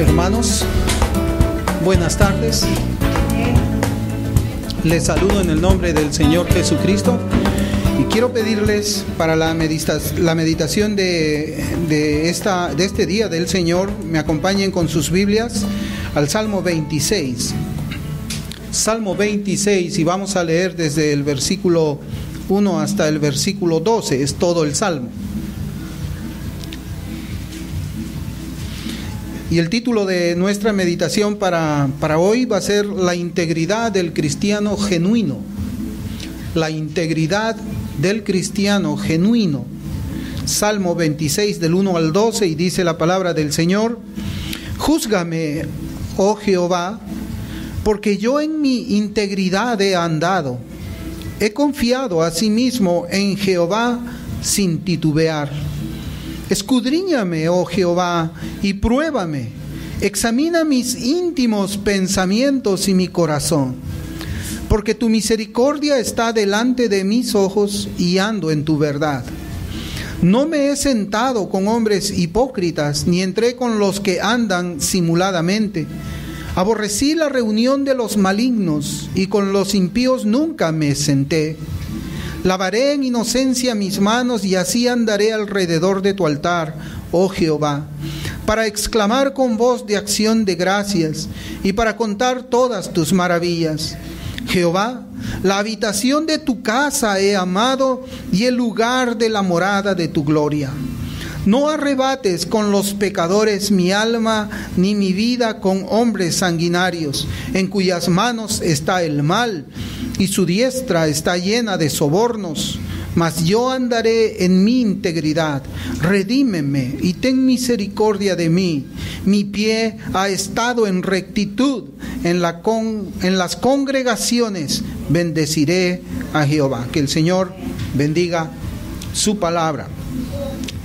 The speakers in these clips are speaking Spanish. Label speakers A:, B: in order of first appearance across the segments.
A: Hermanos, buenas tardes. Les saludo en el nombre del Señor Jesucristo y quiero pedirles para la meditación de este día del Señor, me acompañen con sus Biblias al Salmo 26. Salmo 26, y vamos a leer desde el versículo 1 hasta el versículo 12, es todo el Salmo. Y el título de nuestra meditación para hoy va a ser la integridad del cristiano genuino. La integridad del cristiano genuino. Salmo 26 del 1 al 12, y dice la palabra del Señor: Júzgame, oh Jehová, porque yo en mi integridad he andado. He confiado asimismo en Jehová sin titubear. Escudriñame, oh Jehová, y pruébame. Examina mis íntimos pensamientos y mi corazón. Porque tu misericordia está delante de mis ojos y ando en tu verdad. No me he sentado con hombres hipócritas, ni entré con los que andan simuladamente. Aborrecí la reunión de los malignos, y con los impíos nunca me senté. Lavaré en inocencia mis manos, y así andaré alrededor de tu altar, oh Jehová, para exclamar con voz de acción de gracias, y para contar todas tus maravillas. Jehová, la habitación de tu casa he amado, y el lugar de la morada de tu gloria. No arrebates con los pecadores mi alma, ni mi vida con hombres sanguinarios, en cuyas manos está el mal, y su diestra está llena de sobornos. Mas yo andaré en mi integridad. Redímeme y ten misericordia de mí. Mi pie ha estado en rectitud. En las congregaciones bendeciré a Jehová. Que el Señor bendiga su palabra.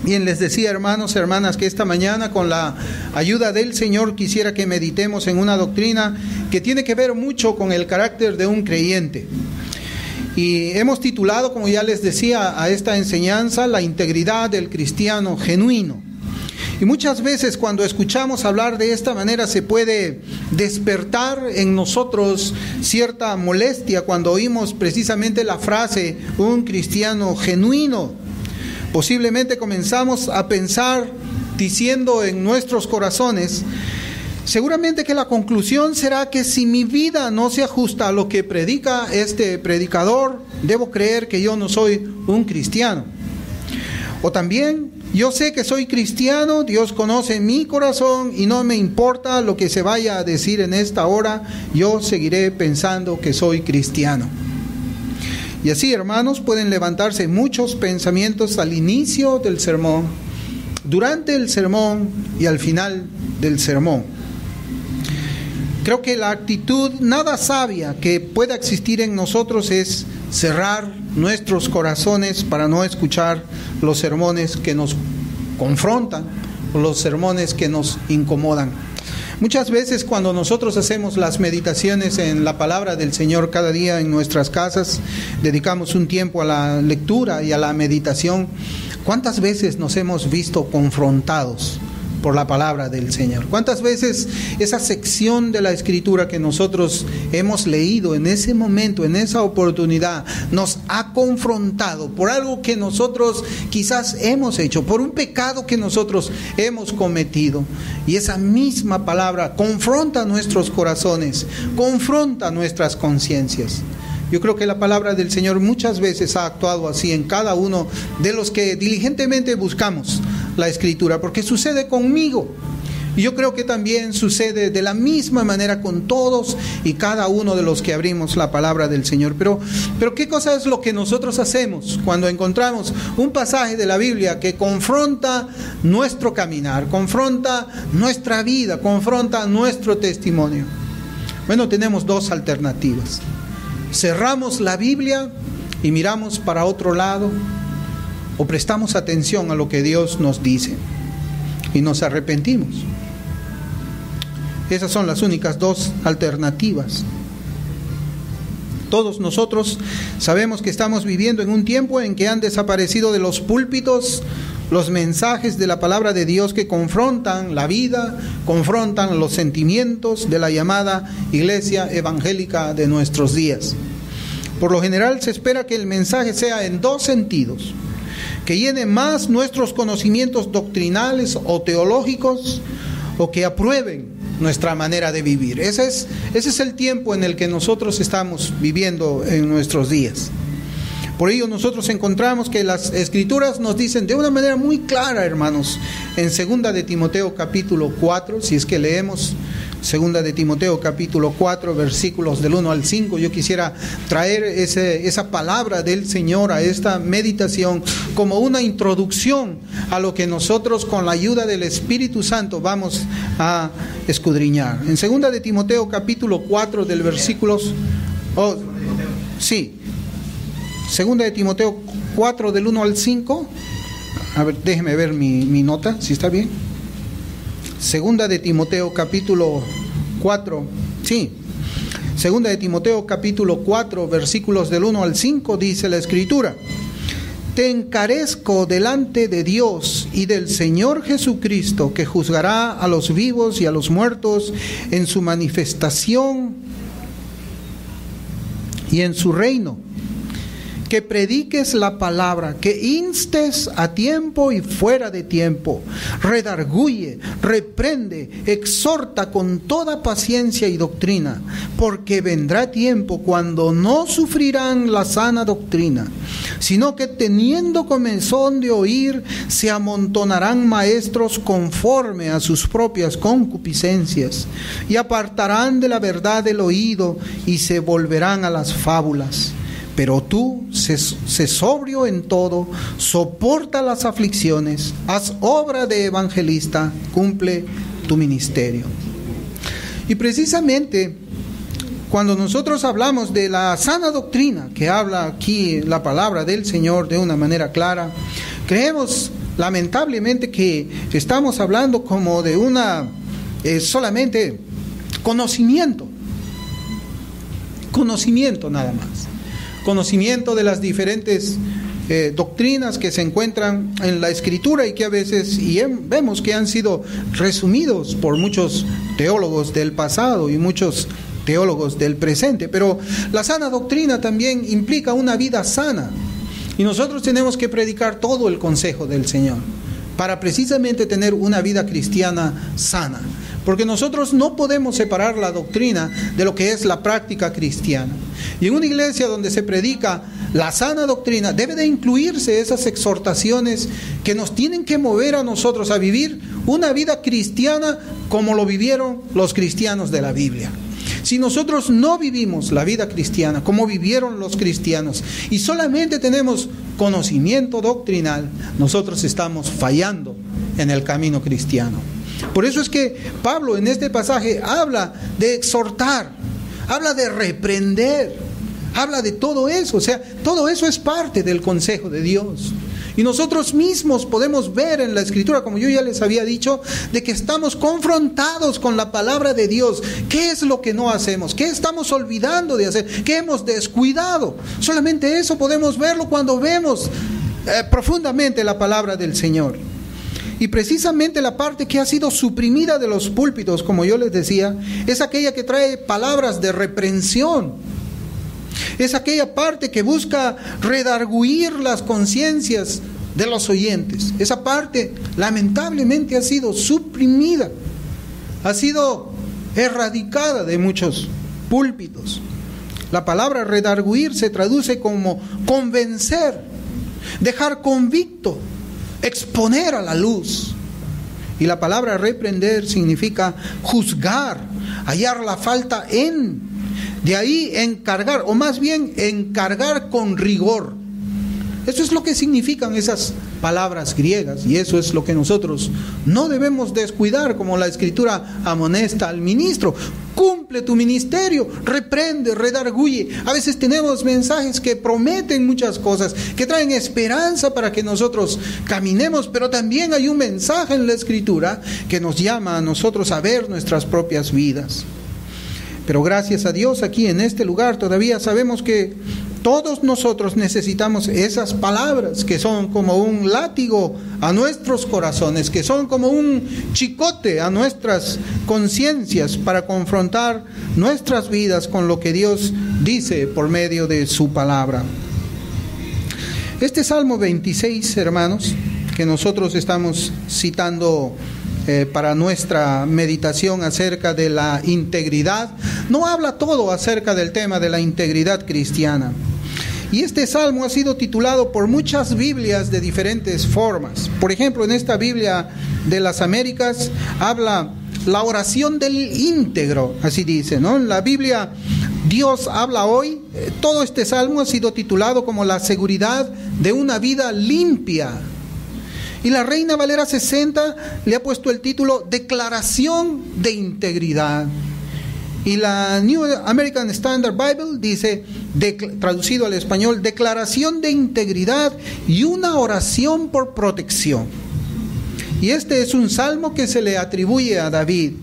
A: Bien, les decía, hermanos, hermanas, que esta mañana, con la ayuda del Señor, quisiera que meditemos en una doctrina que tiene que ver mucho con el carácter de un creyente. Y hemos titulado, como ya les decía, a esta enseñanza, la integridad del cristiano genuino. Y muchas veces cuando escuchamos hablar de esta manera se puede despertar en nosotros cierta molestia cuando oímos precisamente la frase, un cristiano genuino. Posiblemente comenzamos a pensar, diciendo en nuestros corazones, seguramente que la conclusión será que si mi vida no se ajusta a lo que predica este predicador, debo creer que yo no soy un cristiano. O también, yo sé que soy cristiano, Dios conoce mi corazón y no me importa lo que se vaya a decir en esta hora, yo seguiré pensando que soy cristiano. Y así, hermanos, pueden levantarse muchos pensamientos al inicio del sermón, durante el sermón y al final del sermón. Creo que la actitud nada sabia que pueda existir en nosotros es cerrar nuestros corazones para no escuchar los sermones que nos confrontan, o los sermones que nos incomodan. Muchas veces cuando nosotros hacemos las meditaciones en la palabra del Señor cada día en nuestras casas, dedicamos un tiempo a la lectura y a la meditación, ¿cuántas veces nos hemos visto confrontados por la palabra del Señor? ¿Cuántas veces esa sección de la Escritura que nosotros hemos leído en ese momento, en esa oportunidad, nos ha confrontado por algo que nosotros quizás hemos hecho, por un pecado que nosotros hemos cometido? Y esa misma palabra confronta nuestros corazones, confronta nuestras conciencias. Yo creo que la palabra del Señor muchas veces ha actuado así en cada uno de los que diligentemente buscamos la Escritura, porque sucede conmigo. Y yo creo que también sucede de la misma manera con todos y cada uno de los que abrimos la palabra del Señor. Pero ¿qué cosa es lo que nosotros hacemos cuando encontramos un pasaje de la Biblia que confronta nuestro caminar, confronta nuestra vida, confronta nuestro testimonio? Bueno, tenemos dos alternativas. Cerramos la Biblia y miramos para otro lado, o prestamos atención a lo que Dios nos dice y nos arrepentimos. Esas son las únicas dos alternativas. Todos nosotros sabemos que estamos viviendo en un tiempo en que han desaparecido de los púlpitos los mensajes de la palabra de Dios que confrontan la vida, confrontan los sentimientos de la llamada iglesia evangélica de nuestros días. Por lo general se espera que el mensaje sea en dos sentidos: que llene más nuestros conocimientos doctrinales o teológicos, o que aprueben nuestra manera de vivir. Ese es el tiempo en el que nosotros estamos viviendo en nuestros días. Por ello nosotros encontramos que las Escrituras nos dicen de una manera muy clara, hermanos, en 2 de Timoteo capítulo 4, si es que leemos 2 de Timoteo capítulo 4, versículos del 1 al 5, yo quisiera traer esa palabra del Señor a esta meditación como una introducción a lo que nosotros con la ayuda del Espíritu Santo vamos a escudriñar. En 2 de Timoteo capítulo 4 del versículos... Segunda de Timoteo 4 del 1 al 5. A ver, déjeme ver mi nota, si está bien. Segunda de Timoteo capítulo 4. Sí. Segunda de Timoteo capítulo 4 versículos del 1 al 5 dice la Escritura: Te encarezco delante de Dios y del Señor Jesucristo, que juzgará a los vivos y a los muertos en su manifestación y en su reino. Que prediques la palabra, que instes a tiempo y fuera de tiempo, redarguye, reprende, exhorta con toda paciencia y doctrina, porque vendrá tiempo cuando no sufrirán la sana doctrina, sino que teniendo comezón de oír, se amontonarán maestros conforme a sus propias concupiscencias, y apartarán de la verdad el oído, y se volverán a las fábulas. Pero tú, sé sobrio en todo, soporta las aflicciones, haz obra de evangelista, cumple tu ministerio. Y precisamente, cuando nosotros hablamos de la sana doctrina, que habla aquí la palabra del Señor de una manera clara, creemos lamentablemente que estamos hablando como de una solamente conocimiento nada más. Conocimiento de las diferentes doctrinas que se encuentran en la Escritura y que a veces vemos que han sido resumidos por muchos teólogos del pasado y muchos teólogos del presente. Pero la sana doctrina también implica una vida sana, y nosotros tenemos que predicar todo el consejo del Señor para precisamente tener una vida cristiana sana, porque nosotros no podemos separar la doctrina de lo que es la práctica cristiana. Y en una iglesia donde se predica la sana doctrina, debe de incluirse esas exhortaciones que nos tienen que mover a nosotros a vivir una vida cristiana como lo vivieron los cristianos de la Biblia. Si nosotros no vivimos la vida cristiana como vivieron los cristianos y solamente tenemos conocimiento doctrinal, nosotros estamos fallando en el camino cristiano. Por eso es que Pablo en este pasaje habla de exhortar, habla de reprender, habla de todo eso. O sea, todo eso es parte del consejo de Dios. Y nosotros mismos podemos ver en la Escritura, como yo ya les había dicho, de que estamos confrontados con la palabra de Dios. ¿Qué es lo que no hacemos? ¿Qué estamos olvidando de hacer? ¿Qué hemos descuidado? Solamente eso podemos verlo cuando vemos profundamente la palabra del Señor. Y precisamente la parte que ha sido suprimida de los púlpitos, como yo les decía, es aquella que trae palabras de reprensión. Es aquella parte que busca redarguir las conciencias de los oyentes. Esa parte lamentablemente ha sido suprimida, ha sido erradicada de muchos púlpitos. La palabra redarguir se traduce como convencer, dejar convicto, exponer a la luz. Y la palabra reprender significa juzgar, hallar la falta en. De ahí encargar, o más bien encargar con rigor. Eso es lo que significan esas palabras griegas, y eso es lo que nosotros no debemos descuidar, como la Escritura amonesta al ministro. Cumple tu ministerio, reprende, redarguye. A veces tenemos mensajes que prometen muchas cosas, que traen esperanza para que nosotros caminemos, pero también hay un mensaje en la Escritura que nos llama a nosotros a ver nuestras propias vidas. Pero gracias a Dios, aquí en este lugar todavía sabemos que Todos nosotros necesitamos esas palabras que son como un látigo a nuestros corazones, que son como un chicote a nuestras conciencias para confrontar nuestras vidas con lo que Dios dice por medio de su palabra. Este Salmo 26, hermanos, que nosotros estamos citando para nuestra meditación acerca de la integridad, no habla todo acerca del tema de la integridad cristiana. Y este salmo ha sido titulado por muchas Biblias de diferentes formas. Por ejemplo, en esta Biblia de las Américas habla la oración del íntegro, así dice, ¿no? En la Biblia Dios habla hoy, todo este salmo ha sido titulado como la seguridad de una vida limpia. Y la Reina Valera 60 le ha puesto el título Declaración de Integridad. Y la New American Standard Bible dice, traducido al español, Declaración de Integridad y una oración por protección. Y este es un salmo que se le atribuye a David.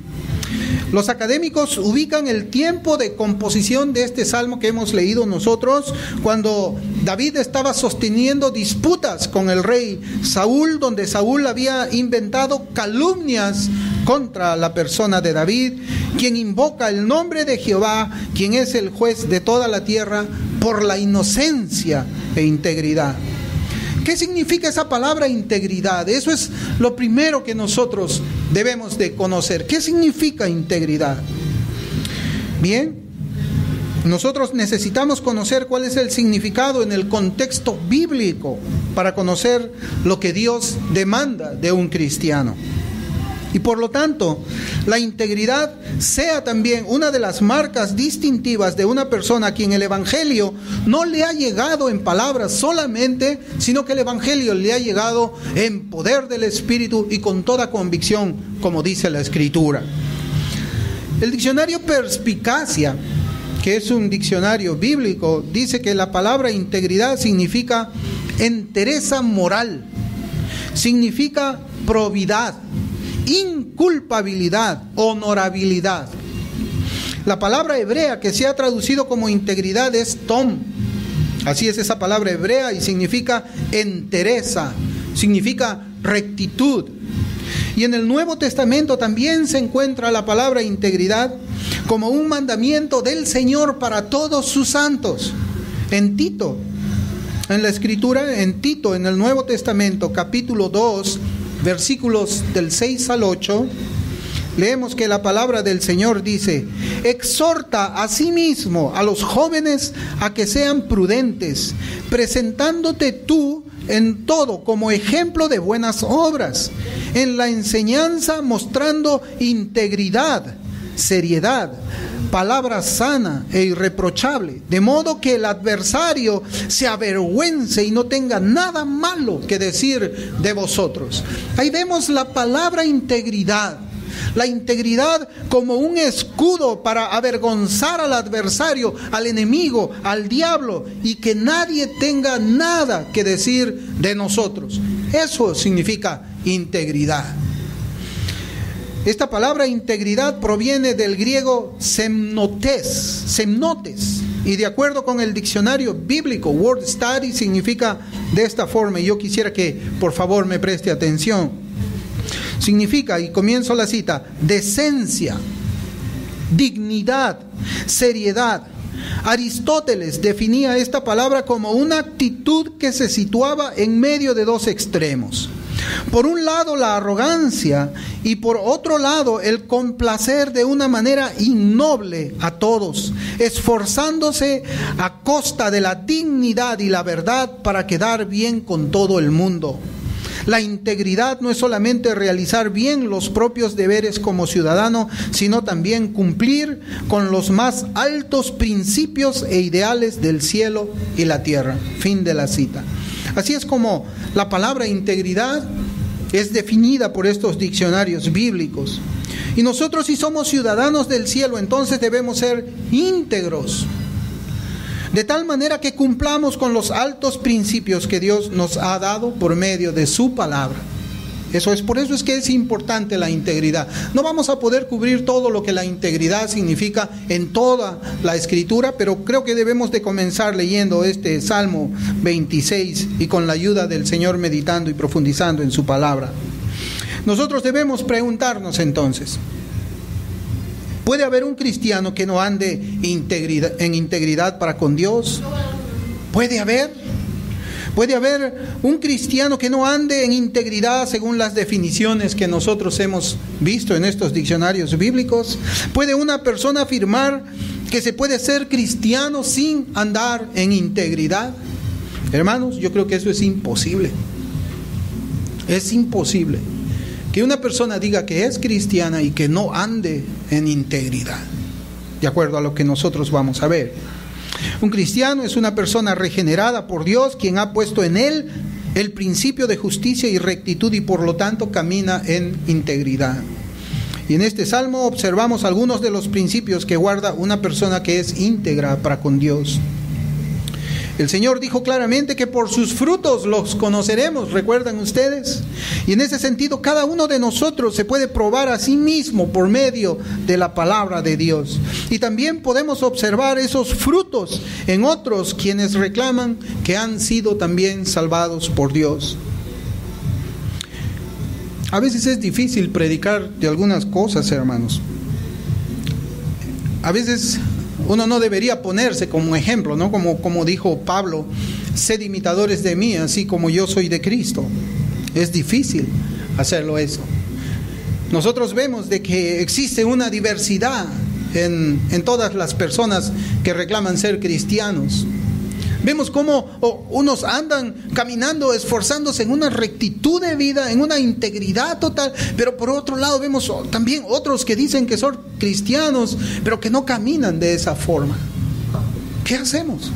A: Los académicos ubican el tiempo de composición de este salmo que hemos leído nosotros cuando David estaba sosteniendo disputas con el rey Saúl, donde Saúl había inventado calumnias contra la persona de David, quien invoca el nombre de Jehová, quien es el juez de toda la tierra, por la inocencia e integridad. ¿Qué significa esa palabra integridad? Eso es lo primero que nosotros debemos de conocer. ¿Qué significa integridad? Bien, nosotros necesitamos conocer cuál es el significado en el contexto bíblico para conocer lo que Dios demanda de un cristiano. Y por lo tanto, la integridad sea también una de las marcas distintivas de una persona a quien el Evangelio no le ha llegado en palabras solamente, sino que el Evangelio le ha llegado en poder del Espíritu y con toda convicción, como dice la Escritura. El diccionario Perspicacia, que es un diccionario bíblico, dice que la palabra integridad significa entereza moral, significa probidad, inculpabilidad, honorabilidad. La palabra hebrea que se ha traducido como integridad es tom. Así es esa palabra hebrea y significa entereza, significa rectitud. Y en el Nuevo Testamento también se encuentra la palabra integridad como un mandamiento del Señor para todos sus santos. En Tito, en la Escritura, en Tito, en el Nuevo Testamento, capítulo 2, versículos del 6 al 8, leemos que la palabra del Señor dice: exhorta a sí mismo a los jóvenes a que sean prudentes, presentándote tú en todo como ejemplo de buenas obras, en la enseñanza mostrando integridad, seriedad, palabra sana e irreprochable, de modo que el adversario se avergüence y no tenga nada malo que decir de vosotros. Ahí vemos la palabra integridad. La integridad como un escudo para avergonzar al adversario, al enemigo, al diablo, y que nadie tenga nada que decir de nosotros. Eso significa integridad. Esta palabra integridad proviene del griego semnotes, y de acuerdo con el diccionario bíblico, Word Study significa de esta forma, y yo quisiera que por favor me preste atención. Significa, y comienzo la cita, decencia, dignidad, seriedad. Aristóteles definía esta palabra como una actitud que se situaba en medio de dos extremos. Por un lado la arrogancia y por otro lado el complacer de una manera innoble a todos, esforzándose a costa de la dignidad y la verdad para quedar bien con todo el mundo. La integridad no es solamente realizar bien los propios deberes como ciudadano, sino también cumplir con los más altos principios e ideales del cielo y la tierra. Fin de la cita. Así es como la palabra integridad es definida por estos diccionarios bíblicos. Y nosotros, si somos ciudadanos del cielo, entonces debemos ser íntegros, de tal manera que cumplamos con los altos principios que Dios nos ha dado por medio de su palabra. Por eso es que es importante la integridad. No vamos a poder cubrir todo lo que la integridad significa en toda la Escritura, pero creo que debemos de comenzar leyendo este Salmo 26 y con la ayuda del Señor meditando y profundizando en su palabra. Nosotros debemos preguntarnos entonces, ¿puede haber un cristiano que no ande en integridad para con Dios? ¿Puede haber un cristiano que no ande en integridad según las definiciones que nosotros hemos visto en estos diccionarios bíblicos? ¿Puede una persona afirmar que se puede ser cristiano sin andar en integridad? Hermanos, yo creo que eso es imposible. Es imposible que una persona diga que es cristiana y que no ande en integridad, de acuerdo a lo que nosotros vamos a ver. Un cristiano es una persona regenerada por Dios, quien ha puesto en él el principio de justicia y rectitud y por lo tanto camina en integridad. Y en este salmo observamos algunos de los principios que guarda una persona que es íntegra para con Dios. El Señor dijo claramente que por sus frutos los conoceremos, ¿recuerdan ustedes? Y en ese sentido, cada uno de nosotros se puede probar a sí mismo por medio de la palabra de Dios. Y también podemos observar esos frutos en otros quienes reclaman que han sido también salvados por Dios. A veces es difícil predicar de algunas cosas, hermanos. A veces uno no debería ponerse como ejemplo, ¿no? Como dijo Pablo, sed imitadores de mí, así como yo soy de Cristo. Es difícil hacerlo eso. Nosotros vemos de que existe una diversidad en todas las personas que reclaman ser cristianos. Vemos cómo unos andan caminando, esforzándose en una rectitud de vida, en una integridad total, pero por otro lado vemos también otros que dicen que son cristianos, pero que no caminan de esa forma. ¿Qué hacemos?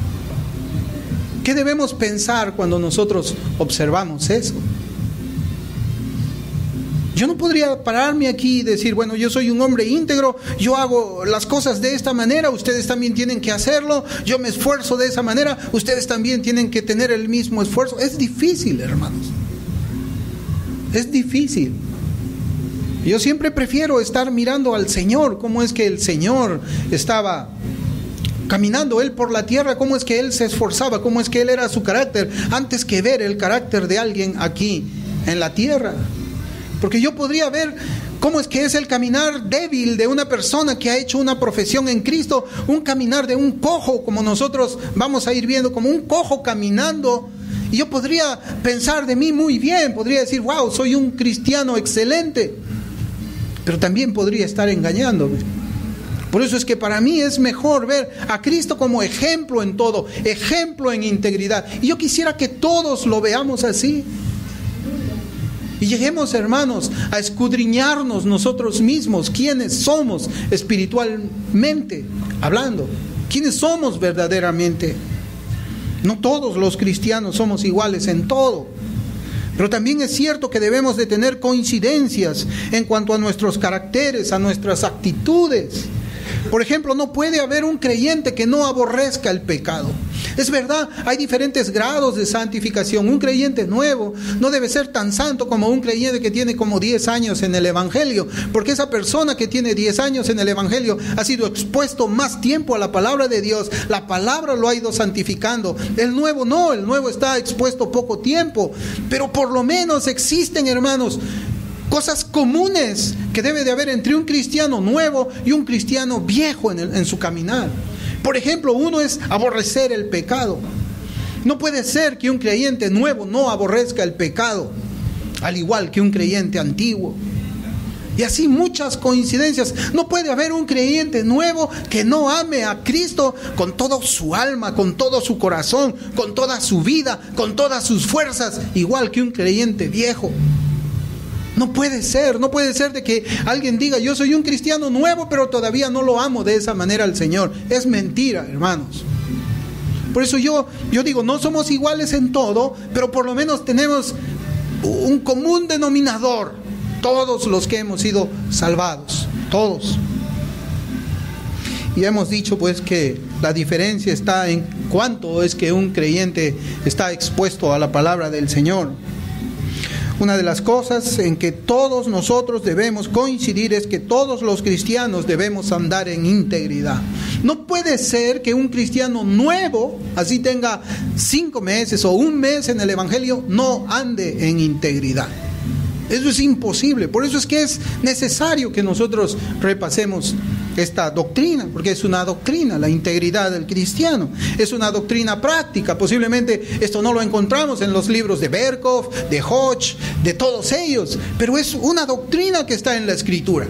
A: ¿Qué debemos pensar cuando nosotros observamos eso? Yo no podría pararme aquí y decir, bueno, yo soy un hombre íntegro, yo hago las cosas de esta manera, ustedes también tienen que hacerlo, yo me esfuerzo de esa manera, ustedes también tienen que tener el mismo esfuerzo. Es difícil, hermanos. Es difícil. Yo siempre prefiero estar mirando al Señor, cómo es que el Señor estaba caminando Él por la tierra, cómo es que Él se esforzaba, cómo es que Él era su carácter, antes que ver el carácter de alguien aquí en la tierra. Porque yo podría ver cómo es que es el caminar débil de una persona que ha hecho una profesión en Cristo, un caminar de un cojo, como nosotros vamos a ir viendo, como un cojo caminando. Y yo podría pensar de mí muy bien, podría decir, wow, soy un cristiano excelente. Pero también podría estar engañándome. Por eso es que para mí es mejor ver a Cristo como ejemplo en todo, ejemplo en integridad. Y yo quisiera que todos lo veamos así. Y lleguemos, hermanos, a escudriñarnos nosotros mismos, quiénes somos espiritualmente hablando, quiénes somos verdaderamente. No todos los cristianos somos iguales en todo, pero también es cierto que debemos de tener coincidencias en cuanto a nuestros caracteres, a nuestras actitudes. Por ejemplo, no puede haber un creyente que no aborrezca el pecado. Es verdad, hay diferentes grados de santificación. Un creyente nuevo no debe ser tan santo como un creyente que tiene como 10 años en el Evangelio, porque esa persona que tiene 10 años en el Evangelio ha sido expuesto más tiempo a la palabra de Dios. La palabra lo ha ido santificando. El nuevo no, el nuevo está expuesto poco tiempo, pero por lo menos existen, hermanos, cosas comunes que debe de haber entre un cristiano nuevo y un cristiano viejo en su caminar. Por ejemplo, uno es aborrecer el pecado. No puede ser que un creyente nuevo no aborrezca el pecado, al igual que un creyente antiguo. Y así muchas coincidencias. No puede haber un creyente nuevo que no ame a Cristo con toda su alma, con todo su corazón, con toda su vida, con todas sus fuerzas, igual que un creyente viejo. No puede ser de que alguien diga, yo soy un cristiano nuevo, pero todavía no lo amo de esa manera al Señor. Es mentira, hermanos. Por eso yo digo, no somos iguales en todo, pero por lo menos tenemos un común denominador. Todos los que hemos sido salvados, todos. Y hemos dicho pues que la diferencia está en cuánto es que un creyente está expuesto a la palabra del Señor. Una de las cosas en que todos nosotros debemos coincidir es que todos los cristianos debemos andar en integridad. No puede ser que un cristiano nuevo, así tenga 5 meses o 1 mes en el Evangelio, no ande en integridad. Eso es imposible. Por eso es que es necesario que nosotros repasemos esta doctrina, porque es una doctrina, la integridad del cristiano. Es una doctrina práctica. Posiblemente esto no lo encontramos en los libros de Berkov, de Hodge, de todos ellos, pero es una doctrina que está en la Escritura.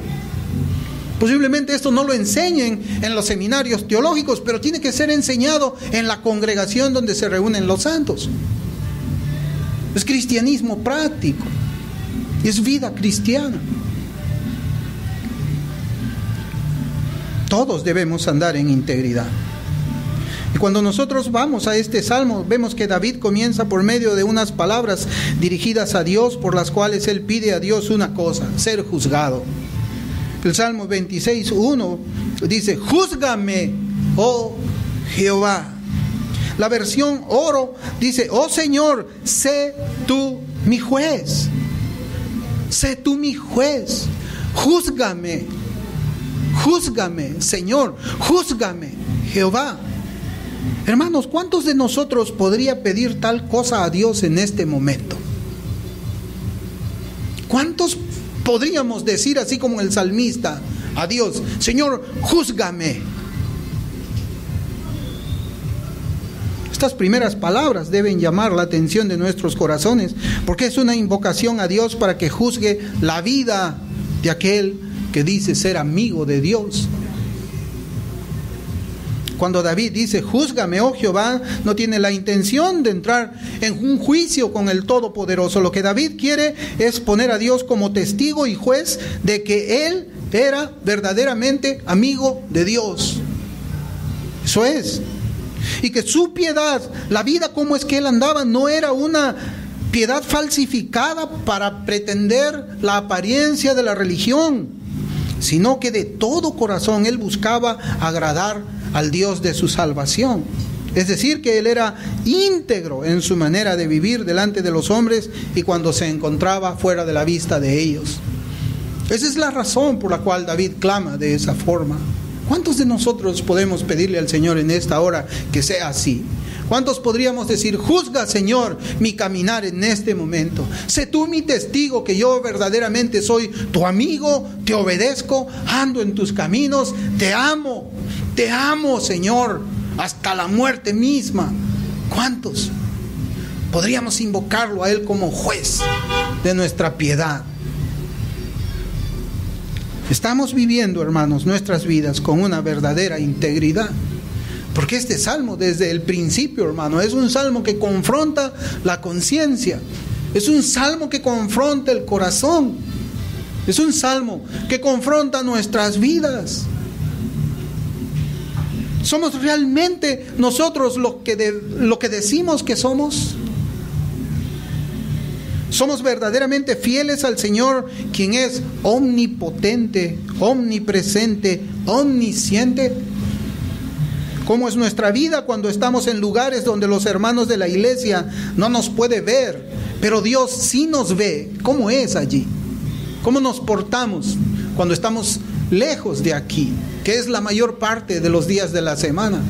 A: Posiblemente esto no lo enseñen en los seminarios teológicos, pero tiene que ser enseñado en la congregación donde se reúnen los santos. Es cristianismo práctico. Es vida cristiana. Todos debemos andar en integridad. Y cuando nosotros vamos a este salmo, vemos que David comienza por medio de unas palabras dirigidas a Dios, por las cuales él pide a Dios una cosa: ser juzgado. El Salmo 26:1 dice: júzgame, oh Jehová. La versión Oro dice: oh Señor, sé tú mi juez. Sé tú mi juez. Júzgame. Júzgame, Señor. Júzgame, Jehová. Hermanos, ¿cuántos de nosotros podría pedir tal cosa a Dios en este momento? ¿Cuántos podríamos decir así como el salmista a Dios: Señor, júzgame? Estas primeras palabras deben llamar la atención de nuestros corazones, porque es una invocación a Dios para que juzgue la vida de aquel que dice ser amigo de Dios. Cuando David dice: júzgame, oh Jehová, no tiene la intención de entrar en un juicio con el Todopoderoso. Lo que David quiere es poner a Dios como testigo y juez de que él era verdaderamente amigo de Dios. Eso es. Y que su piedad, la vida como es que él andaba, no era una piedad falsificada para pretender la apariencia de la religión, sino que de todo corazón él buscaba agradar al Dios de su salvación. Es decir, que él era íntegro en su manera de vivir delante de los hombres y cuando se encontraba fuera de la vista de ellos. Esa es la razón por la cual David clama de esa forma. ¿Cuántos de nosotros podemos pedirle al Señor en esta hora que sea así? ¿Cuántos podríamos decir: juzga, Señor, mi caminar en este momento? Sé tú mi testigo que yo verdaderamente soy tu amigo, te obedezco, ando en tus caminos, te amo, Señor, hasta la muerte misma. ¿Cuántos podríamos invocarlo a Él como juez de nuestra piedad? Estamos viviendo, hermanos, nuestras vidas con una verdadera integridad. Porque este salmo, desde el principio, hermano, es un salmo que confronta la conciencia. Es un salmo que confronta el corazón. Es un salmo que confronta nuestras vidas. ¿Somos realmente nosotros lo que decimos que somos? ¿Somos verdaderamente fieles al Señor, quien es omnipotente, omnipresente, omnisciente? ¿Cómo es nuestra vida cuando estamos en lugares donde los hermanos de la iglesia no nos pueden ver, pero Dios sí nos ve? ¿Cómo es allí? ¿Cómo nos portamos cuando estamos lejos de aquí, que es la mayor parte de los días de la semana?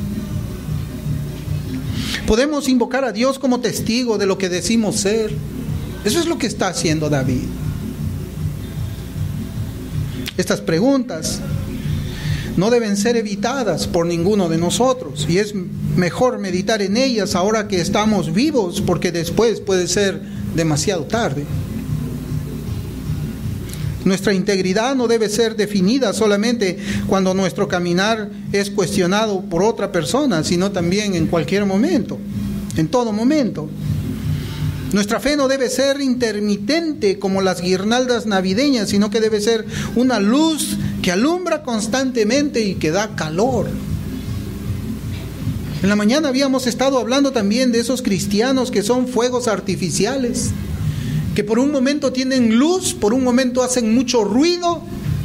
A: Podemos invocar a Dios como testigo de lo que decimos ser. Eso es lo que está haciendo David. Estas preguntas no deben ser evitadas por ninguno de nosotros, y es mejor meditar en ellas ahora que estamos vivos, porque después puede ser demasiado tarde. Nuestra integridad no debe ser definida solamente cuando nuestro caminar es cuestionado por otra persona, sino también en cualquier momento, en todo momento. Nuestra fe no debe ser intermitente como las guirnaldas navideñas, sino que debe ser una luz que alumbra constantemente y que da calor. En la mañana habíamos estado hablando también de esos cristianos que son fuegos artificiales, que por un momento tienen luz, por un momento hacen mucho ruido,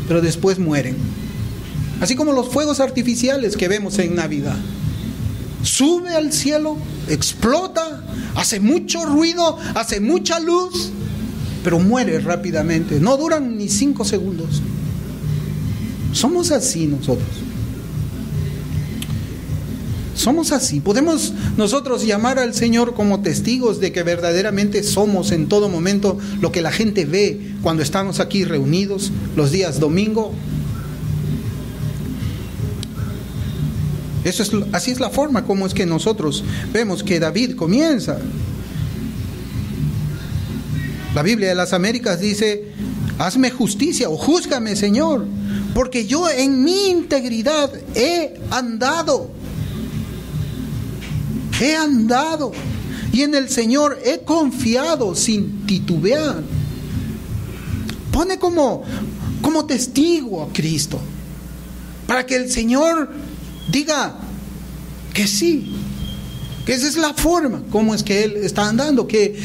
A: pero después mueren. Así como los fuegos artificiales que vemos en Navidad. Sube al cielo, explota, hace mucho ruido, hace mucha luz, pero muere rápidamente. No duran ni 5 segundos. Somos así nosotros. Somos así. Podemos nosotros llamar al Señor como testigos de que verdaderamente somos en todo momento lo que la gente ve cuando estamos aquí reunidos los días domingo. Así es la forma como es que nosotros vemos que David comienza. La Biblia de las Américas dice: hazme justicia o júzgame, Señor, porque yo en mi integridad he andado y en el Señor he confiado sin titubear. Pone como testigo a Cristo, para que el Señor diga que sí, que esa es la forma como es que Él está andando, que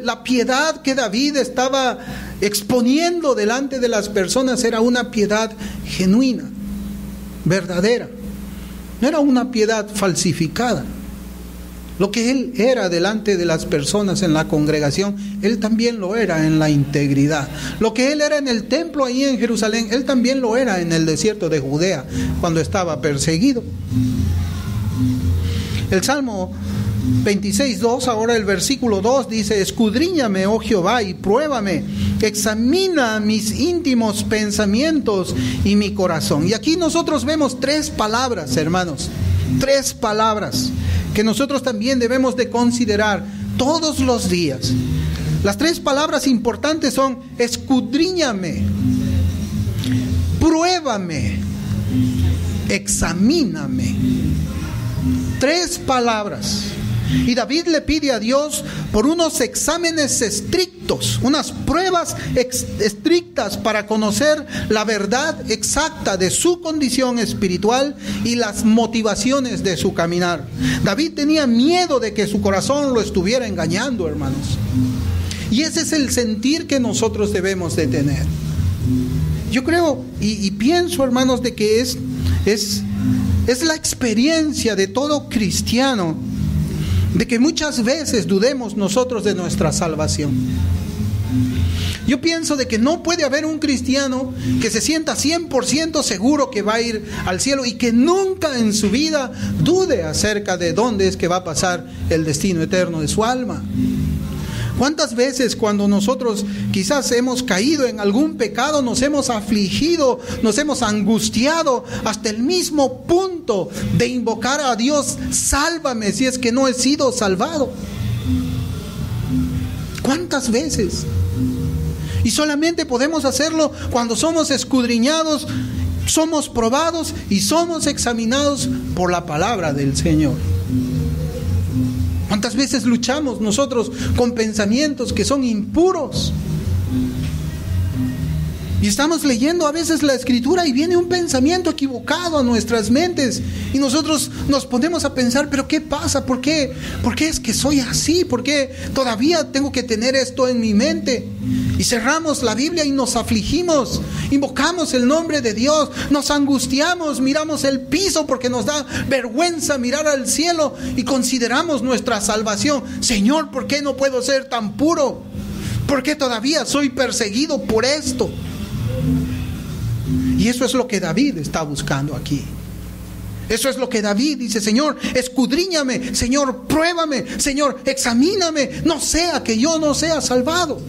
A: la piedad que David estaba exponiendo delante de las personas era una piedad genuina, verdadera, no era una piedad falsificada. Lo que él era delante de las personas en la congregación, él también lo era en la integridad. Lo que él era en el templo ahí en Jerusalén, él también lo era en el desierto de Judea, cuando estaba perseguido. El Salmo 26:2, ahora el versículo 2 dice: escudriñame, oh Jehová, y pruébame, examina mis íntimos pensamientos y mi corazón. Y aquí nosotros vemos 3 palabras, hermanos, 3 palabras que nosotros también debemos de considerar todos los días. Las 3 palabras importantes son: escudriñame, pruébame, examíname. 3 palabras. Y David le pide a Dios por unos exámenes estrictos, unas pruebas estrictas para conocer la verdad exacta de su condición espiritual y las motivaciones de su caminar. David tenía miedo de que su corazón lo estuviera engañando, hermanos. Y ese es el sentir que nosotros debemos de tener. Yo creo y pienso, hermanos, de que es la experiencia de todo cristiano, de que muchas veces dudemos nosotros de nuestra salvación. Yo pienso de que no puede haber un cristiano que se sienta 100% seguro que va a ir al cielo y que nunca en su vida dude acerca de dónde es que va a pasar el destino eterno de su alma. ¿Cuántas veces cuando nosotros quizás hemos caído en algún pecado, nos hemos afligido, nos hemos angustiado hasta el mismo punto de invocar a Dios: sálvame si es que no he sido salvado? ¿Cuántas veces? Y solamente podemos hacerlo cuando somos escudriñados, somos probados y somos examinados por la palabra del Señor. ¿Cuántas veces luchamos nosotros con pensamientos que son impuros? Y estamos leyendo a veces la Escritura y viene un pensamiento equivocado a nuestras mentes y nosotros nos ponemos a pensar: ¿pero qué pasa? ¿Por qué es que soy así? ¿Por qué todavía tengo que tener esto en mi mente? Y cerramos la Biblia y nos afligimos, invocamos el nombre de Dios, nos angustiamos, miramos el piso porque nos da vergüenza mirar al cielo y consideramos nuestra salvación. Señor, ¿por qué no puedo ser tan puro? ¿Por qué todavía soy perseguido por esto? Y eso es lo que David está buscando aquí. Eso es lo que David dice: Señor, escudriñame, Señor, pruébame, Señor, examíname, no sea que yo no sea salvado,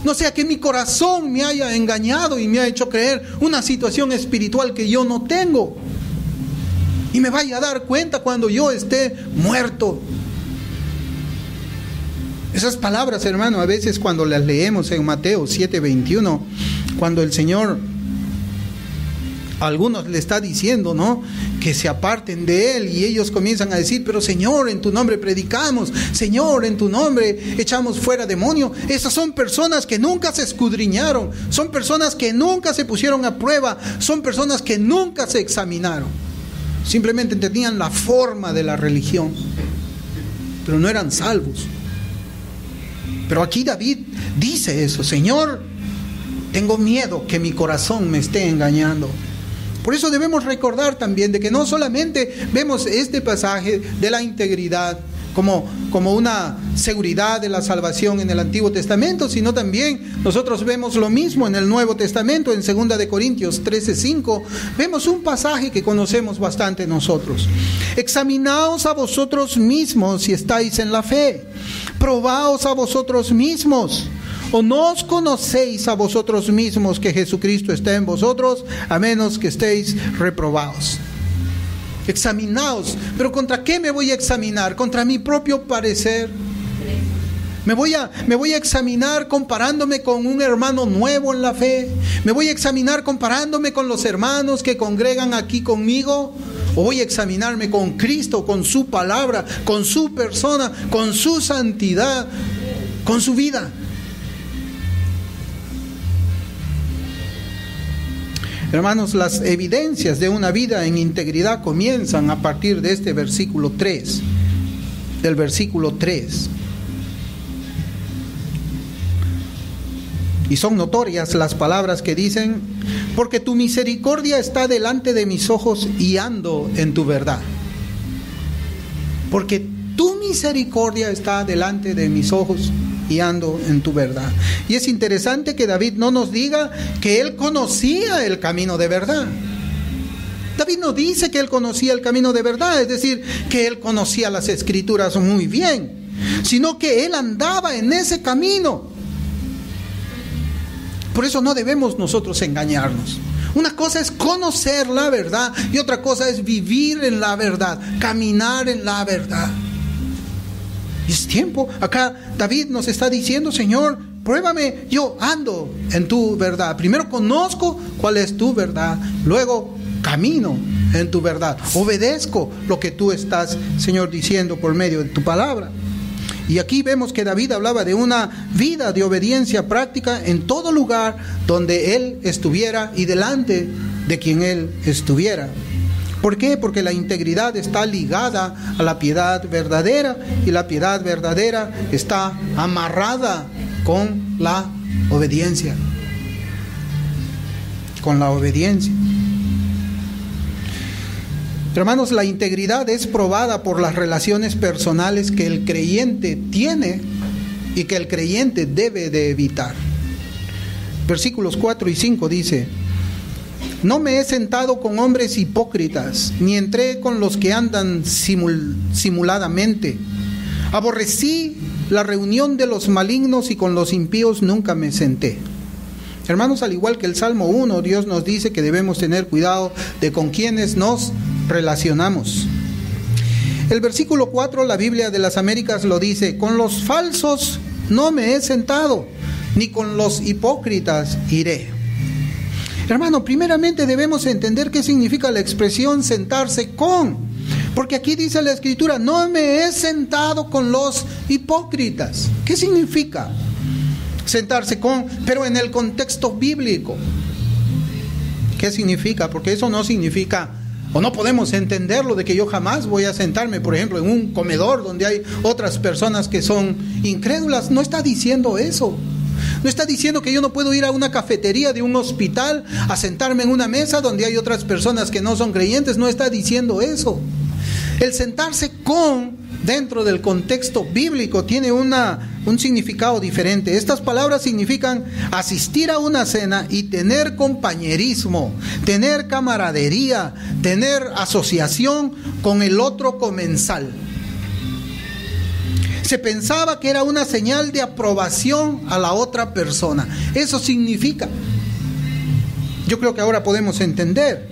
A: no sea que mi corazón me haya engañado y me ha hecho creer una situación espiritual que yo no tengo y me vaya a dar cuenta cuando yo esté muerto. Esas palabras, hermano, a veces cuando las leemos en Mateo 7:21, cuando el Señor a algunos le está diciendo, ¿no?, que se aparten de Él, y ellos comienzan a decir: pero Señor, en tu nombre predicamos, Señor, en tu nombre echamos fuera demonios. Esas son personas que nunca se escudriñaron, son personas que nunca se pusieron a prueba, son personas que nunca se examinaron. Simplemente tenían la forma de la religión, pero no eran salvos. Pero aquí David dice eso: Señor, tengo miedo que mi corazón me esté engañando. Por eso debemos recordar también de que no solamente vemos este pasaje de la integridad como una seguridad de la salvación en el Antiguo Testamento, sino también nosotros vemos lo mismo en el Nuevo Testamento. En 2 de Corintios 13:5 vemos un pasaje que conocemos bastante nosotros. Examinaos a vosotros mismos si estáis en la fe, probaos a vosotros mismos. ¿O no os conocéis a vosotros mismos que Jesucristo está en vosotros, a menos que estéis reprobados? Examinaos. ¿Pero contra qué me voy a examinar? ¿Contra mi propio parecer? ¿Me voy a examinar comparándome con un hermano nuevo en la fe? ¿Me voy a examinar comparándome con los hermanos que congregan aquí conmigo? ¿O voy a examinarme con Cristo, con su palabra, con su persona, con su santidad, con su vida? Hermanos, las evidencias de una vida en integridad comienzan a partir de este versículo 3, del versículo 3. Y son notorias las palabras que dicen: porque tu misericordia está delante de mis ojos y ando en tu verdad. Porque tu misericordia está delante de mis ojos y ando en tu verdad. Y es interesante que David no nos diga que él conocía el camino de verdad. David no dice que él conocía el camino de verdad, es decir, que él conocía las Escrituras muy bien, sino que él andaba en ese camino. Por eso no debemos nosotros engañarnos. Una cosa es conocer la verdad y otra cosa es vivir en la verdad, caminar en la verdad. Es tiempo. Acá David nos está diciendo: Señor, pruébame, yo ando en tu verdad. Primero conozco cuál es tu verdad, luego camino en tu verdad. Obedezco lo que tú estás, Señor, diciendo por medio de tu palabra. Y aquí vemos que David hablaba de una vida de obediencia práctica en todo lugar donde él estuviera y delante de quien él estuviera. ¿Por qué? Porque la integridad está ligada a la piedad verdadera, y la piedad verdadera está amarrada con la obediencia. Con la obediencia. Hermanos, la integridad es probada por las relaciones personales que el creyente tiene y que el creyente debe de evitar. Versículos 4 y 5 dice: no me he sentado con hombres hipócritas, ni entré con los que andan simuladamente. Aborrecí la reunión de los malignos y con los impíos nunca me senté. Hermanos, al igual que el Salmo 1, Dios nos dice que debemos tener cuidado de con quienes nos relacionamos. El versículo 4, la Biblia de las Américas lo dice: con los falsos no me he sentado, ni con los hipócritas iré. Hermano, primeramente debemos entender qué significa la expresión sentarse con, porque aquí dice la Escritura: no me he sentado con los hipócritas. ¿Qué significa sentarse con? Pero en el contexto bíblico, ¿qué significa? Porque eso no significa, o no podemos entenderlo, de que yo jamás voy a sentarme, por ejemplo, en un comedor donde hay otras personas que son incrédulas. No está diciendo eso. No está diciendo que yo no puedo ir a una cafetería de un hospital a sentarme en una mesa donde hay otras personas que no son creyentes. No está diciendo eso. El sentarse con, dentro del contexto bíblico, tiene un significado diferente. Estas palabras significan asistir a una cena y tener compañerismo, tener camaradería, tener asociación con el otro comensal. Se pensaba que era una señal de aprobación a la otra persona. Eso significa. Yo creo que ahora podemos entender.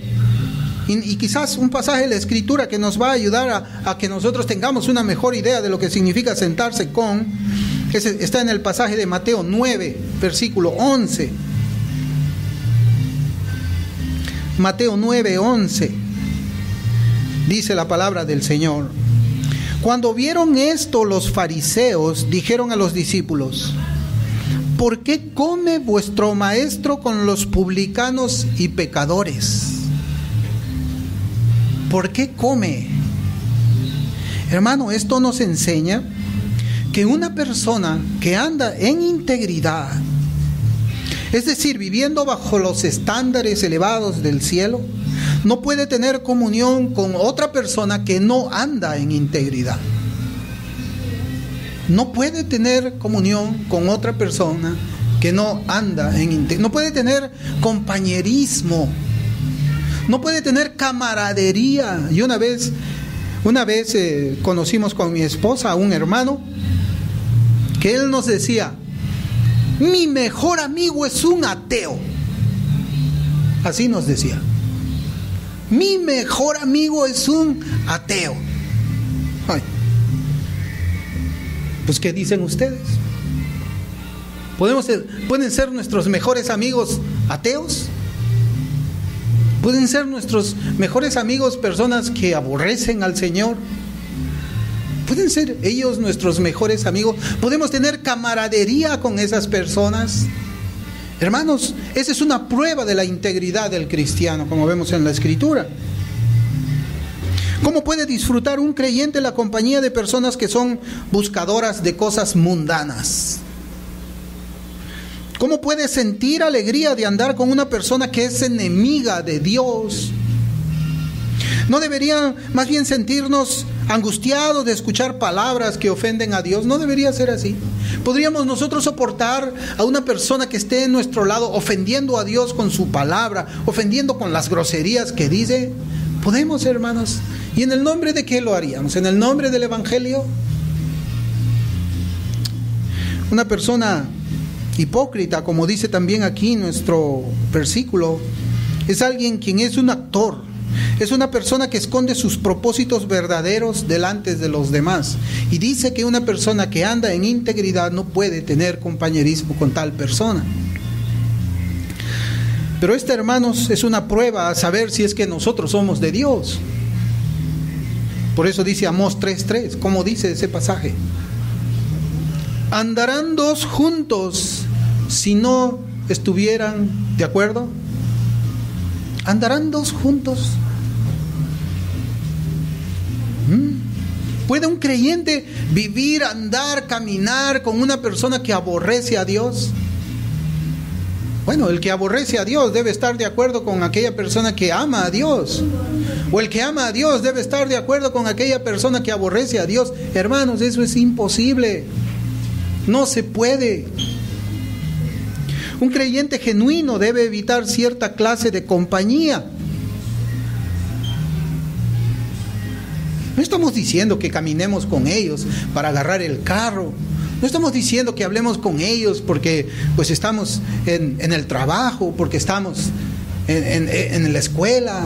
A: Y quizás un pasaje de la Escritura que nos va a ayudar a que nosotros tengamos una mejor idea de lo que significa sentarse con, está en el pasaje de Mateo 9, versículo 11. Mateo 9, 11. Dice la palabra del Señor: cuando vieron esto, los fariseos dijeron a los discípulos: ¿por qué come vuestro maestro con los publicanos y pecadores? ¿Por qué come? Hermano, esto nos enseña que una persona que anda en integridad, es decir, viviendo bajo los estándares elevados del cielo, no puede tener comunión con otra persona que no anda en integridad. no puede tener comunión con otra persona que no anda en integridad. No puede tener compañerismo. No puede tener camaradería. Y una vez conocimos con mi esposa a un hermano que él nos decía: mi mejor amigo es un ateo. Así nos decía: mi mejor amigo es un ateo. Ay. Pues ¿qué dicen ustedes? ¿Pueden ser nuestros mejores amigos ateos? ¿Pueden ser nuestros mejores amigos personas que aborrecen al Señor? ¿Pueden ser ellos nuestros mejores amigos? ¿Podemos tener camaradería con esas personas? Hermanos, esa es una prueba de la integridad del cristiano, como vemos en la Escritura. ¿Cómo puede disfrutar un creyente la compañía de personas que son buscadoras de cosas mundanas? ¿Cómo puede sentir alegría de andar con una persona que es enemiga de Dios? ¿No deberían más bien sentirnos angustiados de escuchar palabras que ofenden a Dios? No debería ser así. ¿Podríamos nosotros soportar a una persona que esté en nuestro lado ofendiendo a Dios con su palabra, ofendiendo con las groserías que dice? Podemos, hermanos. ¿Y en el nombre de qué lo haríamos? ¿En el nombre del Evangelio? Una persona hipócrita, como dice también aquí nuestro versículo, es alguien quien es un actor. Es una persona que esconde sus propósitos verdaderos delante de los demás. Y dice que una persona que anda en integridad no puede tener compañerismo con tal persona. Pero esta, hermanos, es una prueba a saber si es que nosotros somos de Dios. Por eso dice Amós 3:3, ¿cómo dice ese pasaje? ¿Andarán dos juntos si no estuvieran de acuerdo? ¿Andarán dos juntos? ¿Puede un creyente vivir, andar, caminar con una persona que aborrece a Dios? Bueno, el que aborrece a Dios debe estar de acuerdo con aquella persona que ama a Dios. O el que ama a Dios debe estar de acuerdo con aquella persona que aborrece a Dios. Hermanos, eso es imposible. No se puede. Un creyente genuino debe evitar cierta clase de compañía. No estamos diciendo que caminemos con ellos para agarrar el carro. No estamos diciendo que hablemos con ellos porque pues estamos en el trabajo, porque estamos en la escuela.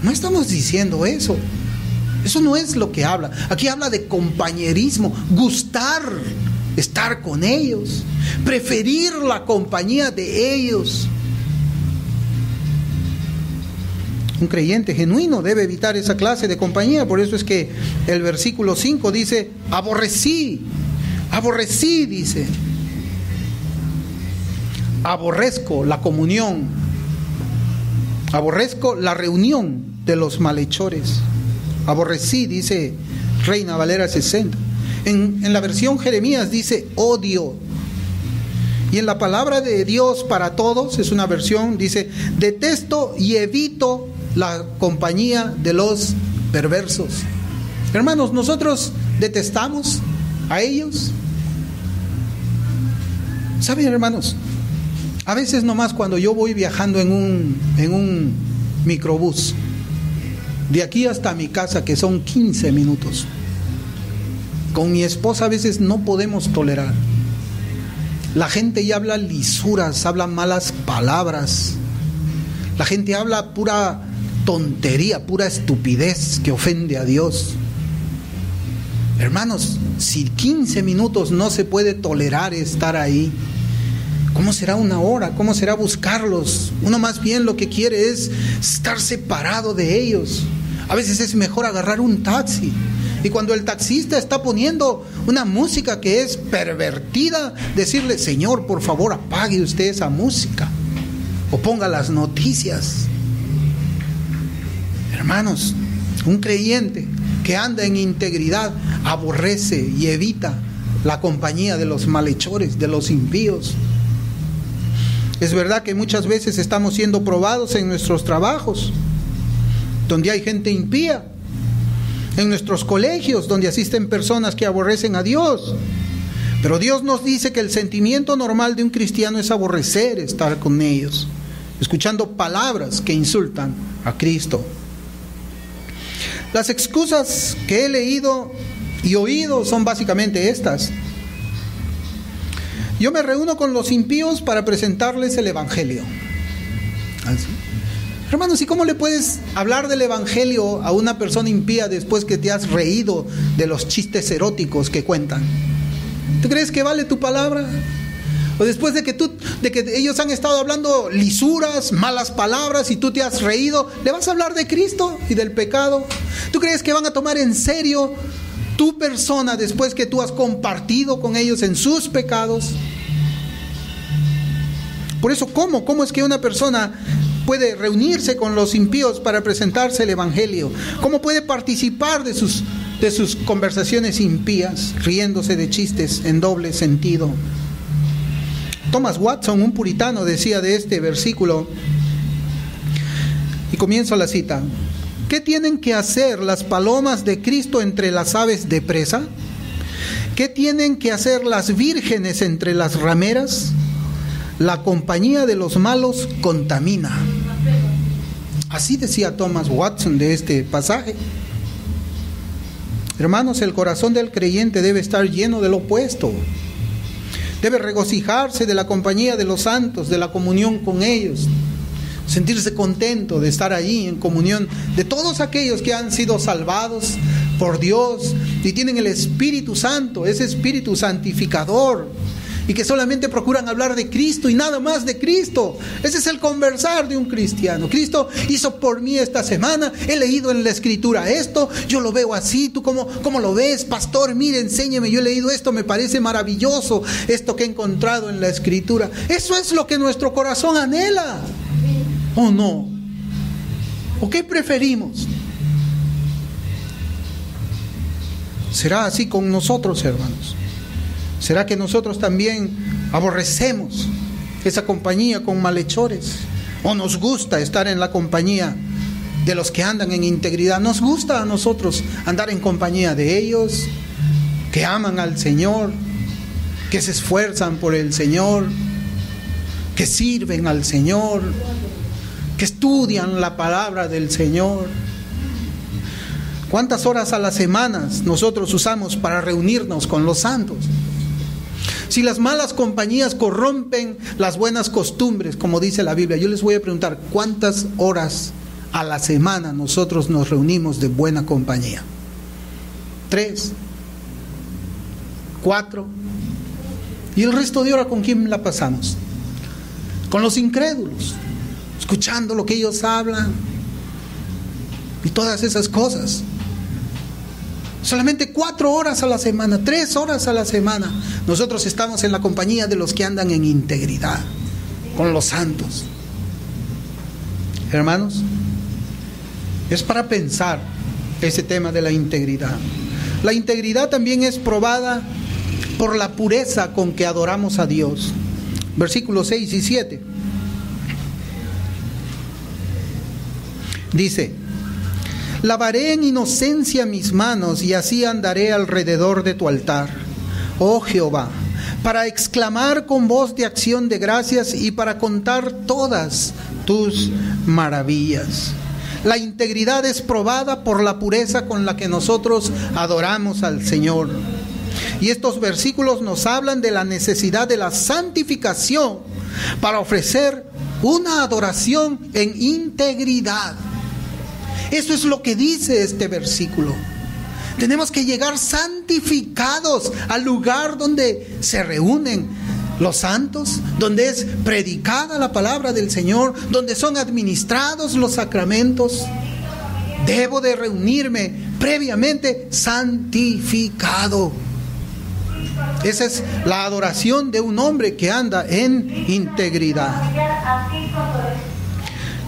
A: No estamos diciendo eso. Eso no es lo que habla. Aquí habla de compañerismo, gustar estar con ellos, preferir la compañía de ellos. Un creyente genuino debe evitar esa clase de compañía. Por eso es que el versículo 5 dice: aborrecí, dice. Aborrezco la comunión, aborrezco la reunión de los malhechores. Aborrecí, dice Reina Valera 60. En la versión Jeremías dice odio. Y en la palabra de Dios para todos, es una versión, dice: detesto y evito la compañía de los perversos. Hermanos, nosotros detestamos a ellos. ¿Saben, hermanos? A veces nomás cuando yo voy viajando en un microbús, de aquí hasta mi casa, que son 15 minutos, con mi esposa a veces no podemos tolerar. La gente ya habla lisuras, habla malas palabras. La gente habla pura tontería, pura estupidez que ofende a Dios. Hermanos, si 15 minutos no se puede tolerar estar ahí, ¿cómo será una hora? ¿Cómo será buscarlos? Uno más bien lo que quiere es estar separado de ellos. A veces es mejor agarrar un taxi. Y cuando el taxista está poniendo una música que es pervertida, decirle: Señor, por favor, apague usted esa música. O ponga las noticias. Hermanos, un creyente que anda en integridad aborrece y evita la compañía de los malhechores, de los impíos. Es verdad que muchas veces estamos siendo probados en nuestros trabajos, donde hay gente impía. en nuestros colegios donde asisten personas que aborrecen a Dios. Pero Dios nos dice que el sentimiento normal de un cristiano es aborrecer estar con ellos, escuchando palabras que insultan a Cristo. Las excusas que he leído y oído son básicamente estas. Yo me reúno con los impíos para presentarles el Evangelio. ¿Así? Hermanos, ¿y cómo le puedes hablar del Evangelio a una persona impía después que te has reído de los chistes eróticos que cuentan? ¿Tú crees que vale tu palabra? O después de que ellos han estado hablando lisuras, malas palabras y tú te has reído, ¿le vas a hablar de Cristo y del pecado? ¿Tú crees que van a tomar en serio tu persona después que tú has compartido con ellos en sus pecados? Por eso, ¿cómo es que una persona puede reunirse con los impíos para presentarse el Evangelio? ¿Cómo puede participar de sus conversaciones impías, riéndose de chistes en doble sentido? Thomas Watson, un puritano, decía de este versículo, y comienzo la cita: ¿qué tienen que hacer las palomas de Cristo entre las aves de presa? ¿Qué tienen que hacer las vírgenes entre las rameras? La compañía de los malos contamina. Así decía Thomas Watson de este pasaje. Hermanos, el corazón del creyente debe estar lleno del opuesto. Debe regocijarse de la compañía de los santos, de la comunión con ellos, sentirse contento de estar allí en comunión de todos aquellos que han sido salvados por Dios y tienen el Espíritu Santo, ese Espíritu santificador, y que solamente procuran hablar de Cristo y nada más de Cristo. Ese es el conversar de un cristiano. Cristo hizo por mí esta semana, he leído en la Escritura esto, yo lo veo así, ¿tú cómo lo ves, pastor? Mire, enséñeme, yo he leído esto, me parece maravilloso esto que he encontrado en la Escritura. Eso es lo que nuestro corazón anhela, ¿o no? ¿O qué preferimos? ¿Será así con nosotros, hermanos? ¿Será que nosotros también aborrecemos esa compañía con malhechores? ¿O nos gusta estar en la compañía de los que andan en integridad? ¿Nos gusta a nosotros andar en compañía de ellos que aman al Señor, que se esfuerzan por el Señor, que sirven al Señor, que estudian la palabra del Señor? ¿Cuántas horas a la semana nosotros usamos para reunirnos con los santos? Si las malas compañías corrompen las buenas costumbres, como dice la Biblia, yo les voy a preguntar, ¿cuántas horas a la semana nosotros nos reunimos de buena compañía? 3, 4. ¿Y el resto de hora con quién la pasamos? Con los incrédulos, escuchando lo que ellos hablan y todas esas cosas. Solamente 4 horas a la semana, 3 horas a la semana, nosotros estamos en la compañía de los que andan en integridad, con los santos. Hermanos, es para pensar ese tema de la integridad. La integridad también es probada por la pureza con que adoramos a Dios. Versículos 6 y 7. Dice: lavaré en inocencia mis manos y así andaré alrededor de tu altar, oh Jehová, para exclamar con voz de acción de gracias y para contar todas tus maravillas. La integridad es probada por la pureza con la que nosotros adoramos al Señor. Y estos versículos nos hablan de la necesidad de la santificación para ofrecer una adoración en integridad. Eso es lo que dice este versículo. Tenemos que llegar santificados al lugar donde se reúnen los santos, donde es predicada la palabra del Señor, donde son administrados los sacramentos. Debo de reunirme previamente santificado. Esa es la adoración de un hombre que anda en integridad.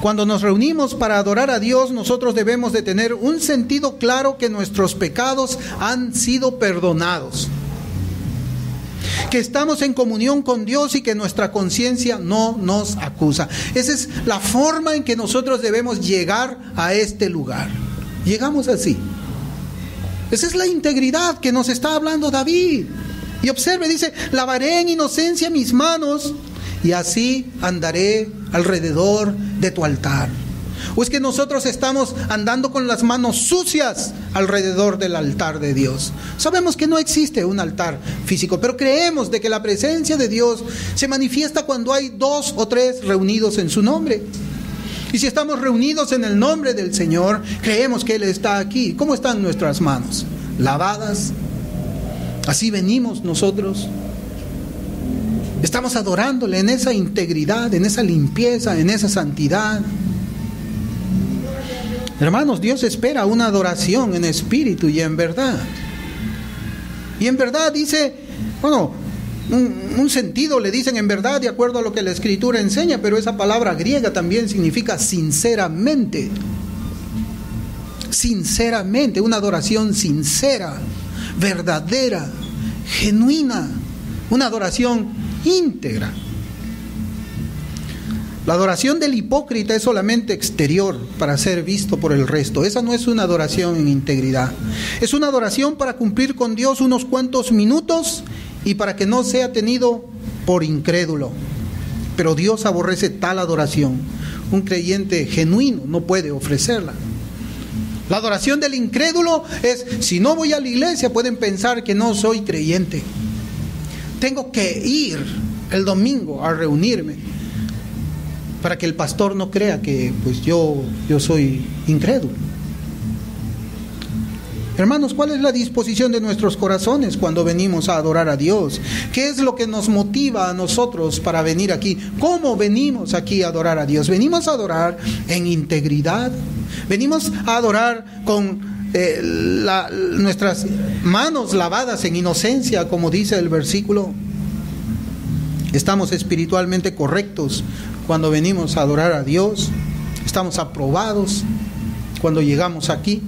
A: Cuando nos reunimos para adorar a Dios, nosotros debemos de tener un sentido claro que nuestros pecados han sido perdonados, que estamos en comunión con Dios y que nuestra conciencia no nos acusa. Esa es la forma en que nosotros debemos llegar a este lugar. Llegamos así. Esa es la integridad que nos está hablando David. Y observe, dice, lavaré en inocencia mis manos y así andaré alrededor de tu altar. ¿O es que nosotros estamos andando con las manos sucias alrededor del altar de Dios? Sabemos que no existe un altar físico, pero creemos de que la presencia de Dios se manifiesta cuando hay 2 o 3 reunidos en su nombre. Y si estamos reunidos en el nombre del Señor, creemos que Él está aquí. ¿Cómo están nuestras manos? ¿Lavadas? Así venimos nosotros. Estamos adorándole en esa integridad, en esa limpieza, en esa santidad. Hermanos, Dios espera una adoración en espíritu y en verdad. Y en verdad dice, bueno, un sentido le dicen en verdad de acuerdo a lo que la Escritura enseña, pero esa palabra griega también significa sinceramente. Sinceramente, una adoración sincera, verdadera, genuina, una adoración íntegra. La adoración del hipócrita es solamente exterior para ser visto por el resto. Esa no es una adoración en integridad. Es una adoración para cumplir con Dios unos cuantos minutos y para que no sea tenido por incrédulo. Pero Dios aborrece tal adoración. Un creyente genuino no puede ofrecerla. La adoración del incrédulo es, si no voy a la iglesia, pueden pensar que no soy creyente. Tengo que ir el domingo a reunirme para que el pastor no crea que pues yo soy incrédulo. Hermanos, ¿cuál es la disposición de nuestros corazones cuando venimos a adorar a Dios? ¿Qué es lo que nos motiva a nosotros para venir aquí? ¿Cómo venimos aquí a adorar a Dios? ¿Venimos a adorar en integridad? ¿Venimos a adorar con nuestras manos lavadas en inocencia, como dice el versículo? ¿Estamos espiritualmente correctos cuando venimos a adorar a Dios? ¿Estamos aprobados cuando llegamos aquí?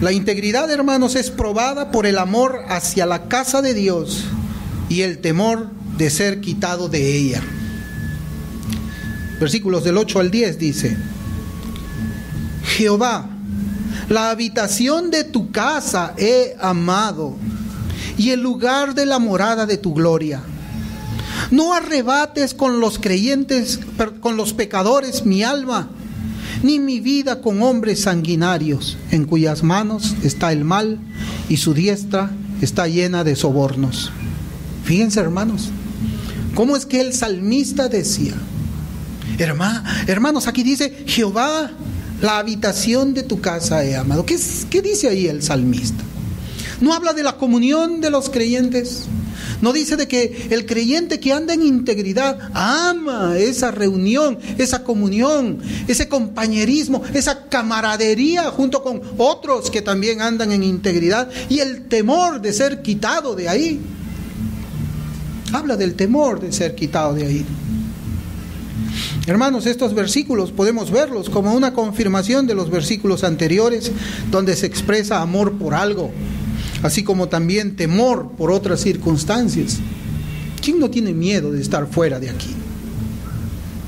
A: La integridad, hermanos, es probada por el amor hacia la casa de Dios y el temor de ser quitado de ella. Versículos del 8 al 10 dice: Jehová, la habitación de tu casa he amado, y el lugar de la morada de tu gloria. No arrebates con los creyentes, con los pecadores mi alma, ni mi vida con hombres sanguinarios, en cuyas manos está el mal y su diestra está llena de sobornos. Fíjense, hermanos, cómo es que el salmista decía, hermanos, aquí dice, Jehová, la habitación de tu casa he amado. ¿Qué dice ahí el salmista? No habla de la comunión de los creyentes. No dice de que el creyente que anda en integridad ama esa reunión, esa comunión, ese compañerismo, esa camaradería junto con otros que también andan en integridad y el temor de ser quitado de ahí. Habla del temor de ser quitado de ahí. Hermanos, estos versículos podemos verlos como una confirmación de los versículos anteriores, donde se expresa amor por algo, así como también temor por otras circunstancias. ¿Quién no tiene miedo de estar fuera de aquí?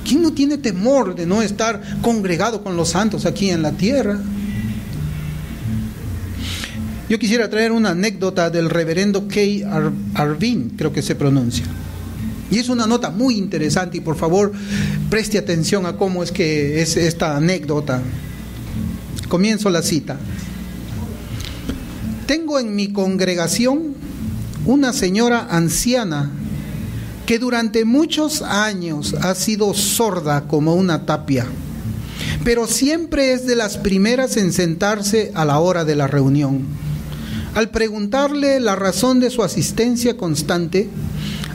A: ¿Quién no tiene temor de no estar congregado con los santos aquí en la tierra? Yo quisiera traer una anécdota del reverendo Kay Arvin, creo que se pronuncia. Y es una nota muy interesante y por favor preste atención a cómo es que es esta anécdota. Comienzo la cita. Tengo en mi congregación una señora anciana que durante muchos años ha sido sorda como una tapia, pero siempre es de las primeras en sentarse a la hora de la reunión. Al preguntarle la razón de su asistencia constante,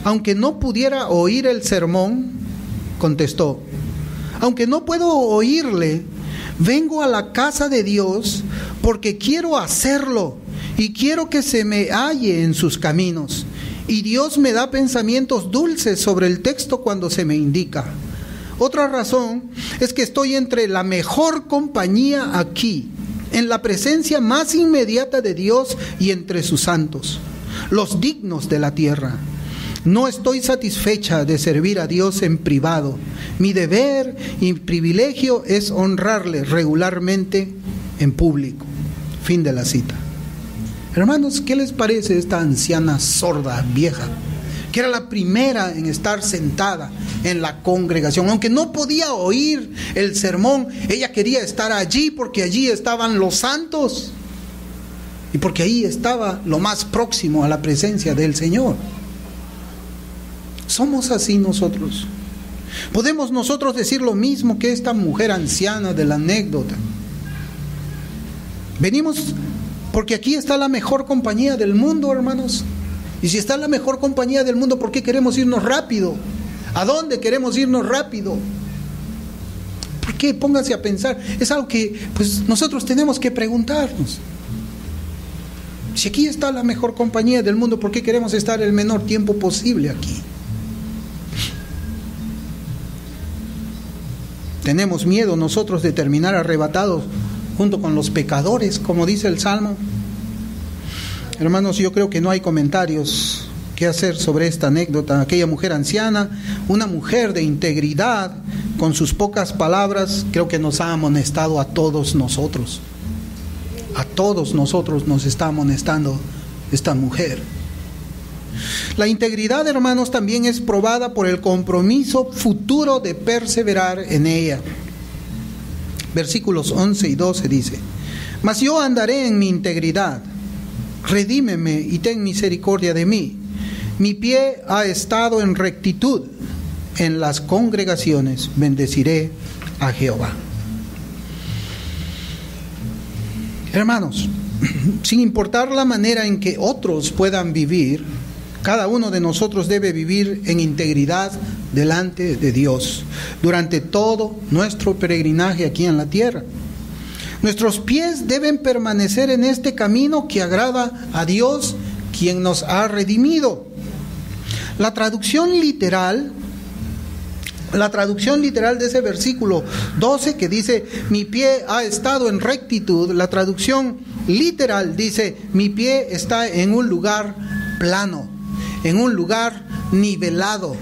A: aunque no pudiera oír el sermón, contestó: aunque no puedo oírle, vengo a la casa de Dios porque quiero hacerlo y quiero que se me halle en sus caminos. Y Dios me da pensamientos dulces sobre el texto cuando se me indica. Otra razón es que estoy entre la mejor compañía aquí, en la presencia más inmediata de Dios y entre sus santos, los dignos de la tierra. No estoy satisfecha de servir a Dios en privado. Mi deber y privilegio es honrarle regularmente en público. Fin de la cita. Hermanos, ¿qué les parece esta anciana sorda, vieja, que era la primera en estar sentada en la congregación? Aunque no podía oír el sermón, ella quería estar allí porque allí estaban los santos y porque ahí estaba lo más próximo a la presencia del Señor. Somos así nosotros. Podemos nosotros decir lo mismo que esta mujer anciana de la anécdota. Venimos porque aquí está la mejor compañía del mundo, hermanos. Y si está la mejor compañía del mundo, ¿por qué queremos irnos rápido? ¿A dónde queremos irnos rápido? ¿Por qué? Pónganse a pensar. Es algo que pues nosotros tenemos que preguntarnos. Si aquí está la mejor compañía del mundo, ¿por qué queremos estar el menor tiempo posible aquí? Tenemos miedo nosotros de terminar arrebatados junto con los pecadores, como dice el Salmo. Hermanos, yo creo que no hay comentarios que hacer sobre esta anécdota. Aquella mujer anciana, una mujer de integridad, con sus pocas palabras, creo que nos ha amonestado a todos nosotros. A todos nosotros nos está amonestando esta mujer. La integridad, hermanos, también es probada por el compromiso futuro de perseverar en ella. Versículos 11 y 12 dice: Mas yo andaré en mi integridad, redímeme y ten misericordia de mí. Mi pie ha estado en rectitud, en las congregaciones bendeciré a Jehová. Hermanos, sin importar la manera en que otros puedan vivir, cada uno de nosotros debe vivir en integridad delante de Dios durante todo nuestro peregrinaje aquí en la tierra. Nuestros pies deben permanecer en este camino que agrada a Dios, quien nos ha redimido. La traducción literal de ese versículo 12 que dice: mi pie ha estado en rectitud, la traducción literal dice: mi pie está en un lugar plano, en un lugar nivelado,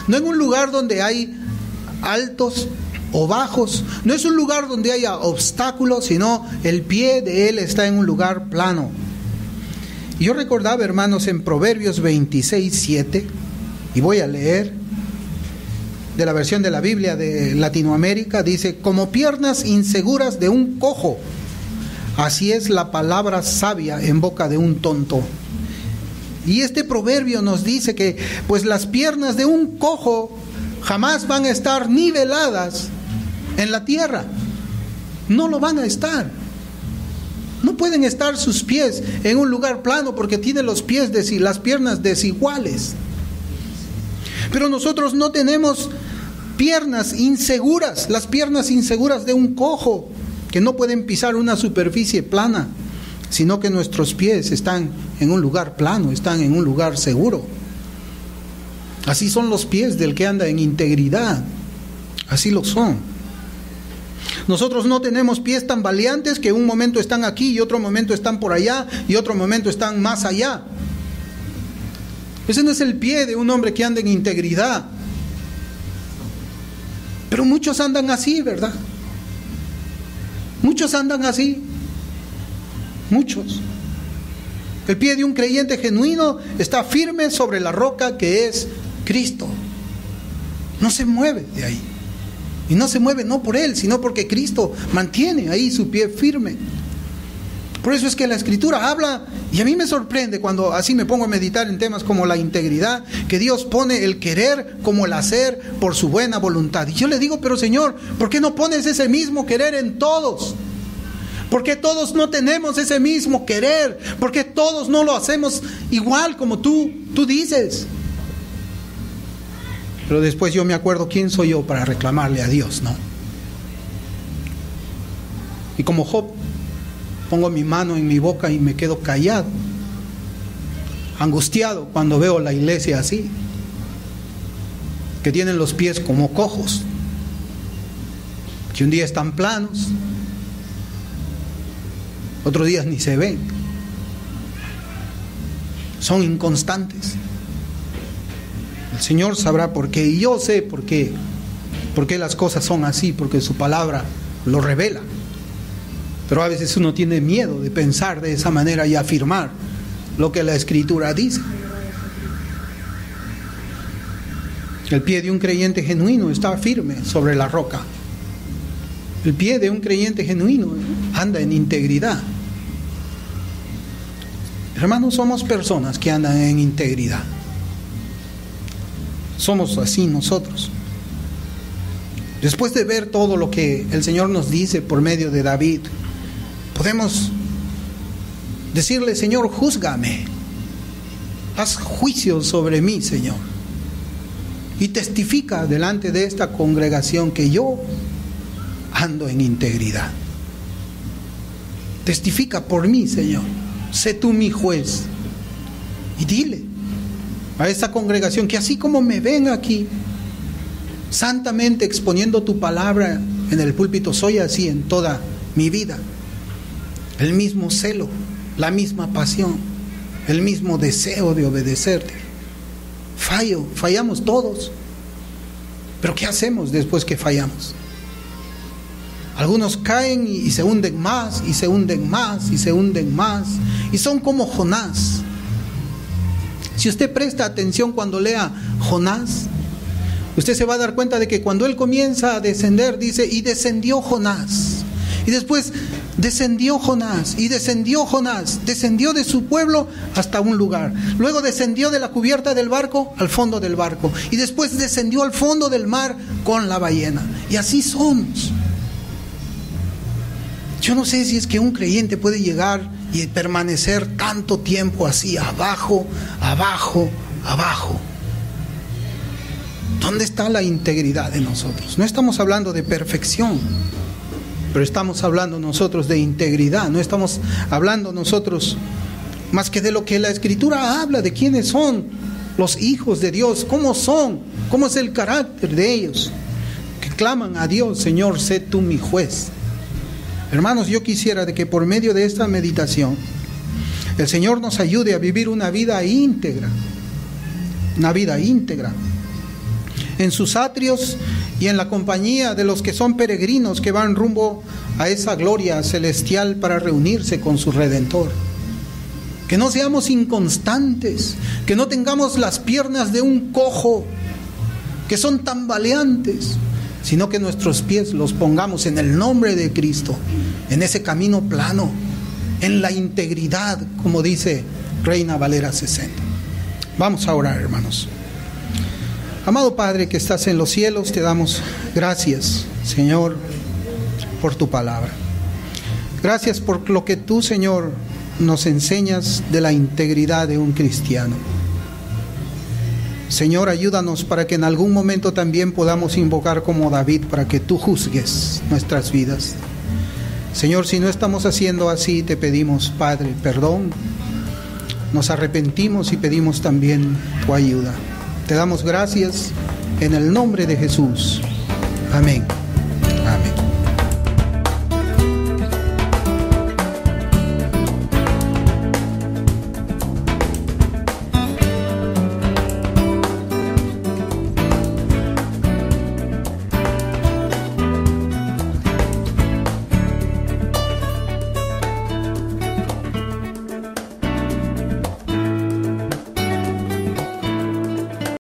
A: no en un lugar donde hay altos o bajos, no es un lugar donde haya obstáculos, sino el pie de él está en un lugar plano. Yo recordaba, hermanos, en Proverbios 26:7, y voy a leer de la versión de la Biblia de Latinoamérica, dice: como piernas inseguras de un cojo, así es la palabra sabia en boca de un tonto. Y este proverbio nos dice que pues las piernas de un cojo jamás van a estar niveladas en la tierra. No lo van a estar. No pueden estar sus pies en un lugar plano porque tienen las piernas desiguales. Pero nosotros no tenemos piernas inseguras, las piernas inseguras de un cojo que no pueden pisar una superficie plana, sino que nuestros pies están en un lugar plano, están en un lugar seguro. Así son los pies del que anda en integridad, así lo son. Nosotros no tenemos pies tambaleantes que un momento están aquí y otro momento están por allá y otro momento están más allá. Ese no es el pie de un hombre que anda en integridad. Pero muchos andan así, ¿verdad? Muchos andan así. Muchos. El pie de un creyente genuino está firme sobre la roca que es Cristo. No se mueve de ahí. Y no se mueve no por él, sino porque Cristo mantiene ahí su pie firme. Por eso es que la Escritura habla, y a mí me sorprende cuando así me pongo a meditar en temas como la integridad, que Dios pone el querer como el hacer por su buena voluntad. Y yo le digo, pero Señor, ¿por qué no pones ese mismo querer en todos? ¿Por qué todos no tenemos ese mismo querer? ¿Por qué todos no lo hacemos igual como tú dices? Pero después yo me acuerdo quién soy yo para reclamarle a Dios, ¿no? Y como Job, pongo mi mano en mi boca y me quedo callado, angustiado cuando veo la iglesia así, que tienen los pies como cojos, que un día están planos, otros días ni se ven, son inconstantes. El Señor sabrá por qué, y yo sé por qué las cosas son así, porque su palabra lo revela. Pero a veces uno tiene miedo de pensar de esa manera y afirmar lo que la Escritura dice. El pie de un creyente genuino está firme sobre la roca. El pie de un creyente genuino anda en integridad. Hermanos, somos personas que andan en integridad. Somos así nosotros. Después de ver todo lo que el Señor nos dice por medio de David, podemos decirle: Señor, júzgame, haz juicio sobre mí, Señor, y testifica delante de esta congregación que yo ando en integridad. Testifica por mí, Señor, sé tú mi juez. Y dile a esta congregación que así como me ven aquí santamente exponiendo tu palabra en el púlpito, soy así en toda mi vida. El mismo celo, la misma pasión, el mismo deseo de obedecerte. Fallamos todos. Pero ¿qué hacemos después que fallamos? Algunos caen y se hunden más, y se hunden más, y se hunden más, y son como Jonás. Si usted presta atención cuando lea Jonás, usted se va a dar cuenta de que cuando él comienza a descender, dice: y descendió Jonás. Y después descendió Jonás, y descendió Jonás, descendió de su pueblo hasta un lugar. Luego descendió de la cubierta del barco al fondo del barco. Y después descendió al fondo del mar con la ballena. Y así somos. Yo no sé si es que un creyente puede llegar y permanecer tanto tiempo así, abajo, abajo, abajo. ¿Dónde está la integridad de nosotros? No estamos hablando de perfección, pero estamos hablando nosotros de integridad. No estamos hablando nosotros más que de lo que la Escritura habla, de quiénes son los hijos de Dios, cómo son, cómo es el carácter de ellos, que claman a Dios: Señor, sé tú mi juez. Hermanos, yo quisiera de que por medio de esta meditación el Señor nos ayude a vivir una vida íntegra, en sus atrios y en la compañía de los que son peregrinos que van rumbo a esa gloria celestial para reunirse con su Redentor. Que no seamos inconstantes, que no tengamos las piernas de un cojo, que son tambaleantes, sino que nuestros pies los pongamos en el nombre de Cristo, en ese camino plano, en la integridad, como dice Reina Valera 60. Vamos a orar, hermanos. Amado Padre que estás en los cielos, te damos gracias, Señor, por tu palabra. Gracias por lo que tú, Señor, nos enseñas de la integridad de un cristiano. Señor, ayúdanos para que en algún momento también podamos invocar como David, para que tú juzgues nuestras vidas. Señor, si no estamos haciendo así, te pedimos, Padre, perdón. Nos arrepentimos y pedimos también tu ayuda. Te damos gracias en el nombre de Jesús. Amén.